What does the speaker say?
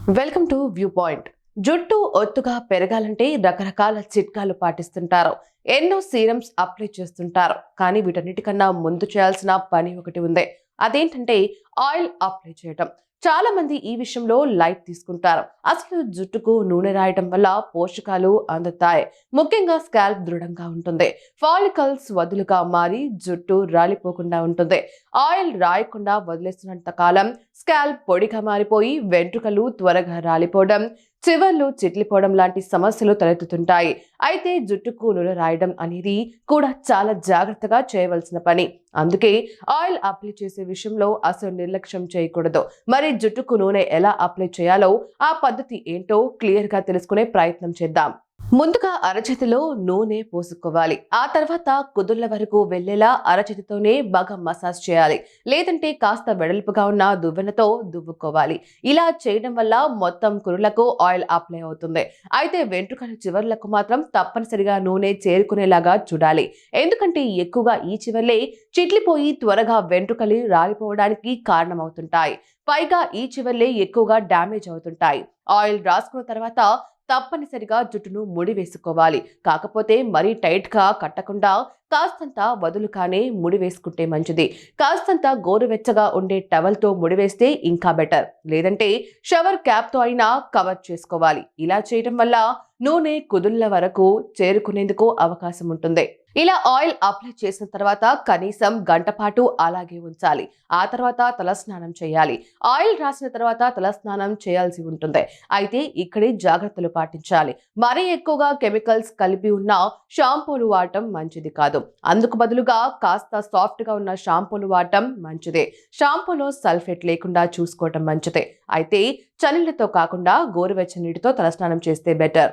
Welcome to view point. జుట్టు ఒత్తుగా పెరగాలంటే రకరకాల చిట్కాలు పాటిస్తుంటారు. ఎన్నో సీరమ్స్ అప్లై చేస్తుంటారు. కానీ వీటన్నిటికన్నా ముందు చేయాల్సిన పని ఒకటి ఉంది. అదేంటంటే ఆయిల్ అప్లై చేయటం. చాలా మంది ఈ విషయంలో లైట్ తీసుకుంటారు. అసలు జుట్టుకు నూనె రాయటం వల్ల పోషకాలు అందుతాయి. ముఖ్యంగా స్కాల్ప్ దృఢంగా ఉంటుంది. ఫాలికల్స్ వదులుగా మారి జుట్టు రాలిపోకుండా ఉంటుంది. ఆయిల్ రాయకుండా వదిలేస్తున్నంత కాలం స్కాల్ప్ పొడిగా మారిపోయి వెంట్రుకలు త్వరగా రాలిపోవడం, చివర్లు చిట్లిపోవడం లాంటి సమస్యలు తలెత్తుతుంటాయి. అయితే జుట్టుకు నూనె రాయడం అనేది కూడా చాలా జాగ్రత్తగా చేయవలసిన పని. అందుకే ఆయిల్ అప్లై చేసే విషయంలో అసలు నిర్లక్ష్యం చేయకూడదు. మరి జుట్టుకు నూనె ఎలా అప్లై చేయాలో, ఆ పద్ధతి ఏంటో క్లియర్ గా తెలుసుకునే ప్రయత్నం చేద్దాం. ముందుగా అరచేతిలో నూనె పోసుకోవాలి. ఆ తర్వాత కుదుళ్ల వరకు వెళ్లేలా అరచేతితోనే బాగా మసాజ్ చేయాలి. లేదంటే కాస్త వెడల్పుగా ఉన్న దువ్వెనతో దువ్వుకోవాలి. ఇలా చేయడం వల్ల మొత్తం కురులకు ఆయిల్ అప్లై అవుతుంది. అయితే వెంట్రుకల చివర్లకు మాత్రం తప్పనిసరిగా నూనె చేరుకునేలాగా చూడాలి. ఎందుకంటే ఎక్కువగా ఈ చివర్లే చిట్లిపోయి త్వరగా వెంట్రుకలు రాలిపోవడానికి కారణమవుతుంటాయి. పైగా ఈ చివర్లే ఎక్కువగా డ్యామేజ్ అవుతుంటాయి. ఆయిల్ రాసుకున్న తర్వాత తప్పనిసరిగా జుట్టును ముడి వేసుకోవాలి. కాకపోతే మరీ టైట్ గా కట్టకుండా కాస్తంత వదులుగానే ముడి వేసుకుంటే మంచిది. కాస్తంత గోరువెచ్చగా ఉండే టవల్ తో ముడి వేస్తే ఇంకా బెటర్. లేదంటే షవర్ క్యాప్ తో అయినా కవర్ చేసుకోవాలి. ఇలా చేయడం వల్ల నూనె కుదుళ్ల వరకు చేరుకునేందుకు అవకాశం ఉంటుంది. ఇలా ఆయిల్ అప్లై చేసిన తర్వాత కనీసం గంట పాటు అలాగే ఉంచాలి. ఆ తర్వాత తలస్నానం చేయాలి. ఆయిల్ రాసిన తర్వాత తలస్నానం చేయాల్సి ఉంటుంది. అయితే ఇక్కడే జాగ్రత్తలు పాటించాలి. మరీ ఎక్కువగా కెమికల్స్ కలిపి ఉన్న షాంపూలు వాడటం మంచిది కాదు. అందుకు బదులుగా కాస్త సాఫ్ట్ గా ఉన్న షాంపూలు వాడటం మంచిదే. షాంపూలో సల్ఫేట్ లేకుండా చూసుకోవటం మంచిదే. అయితే చన్నీళ్లతో కాకుండా గోరువెచ్చని నీటితో తలస్నానం చేస్తే బెటర్.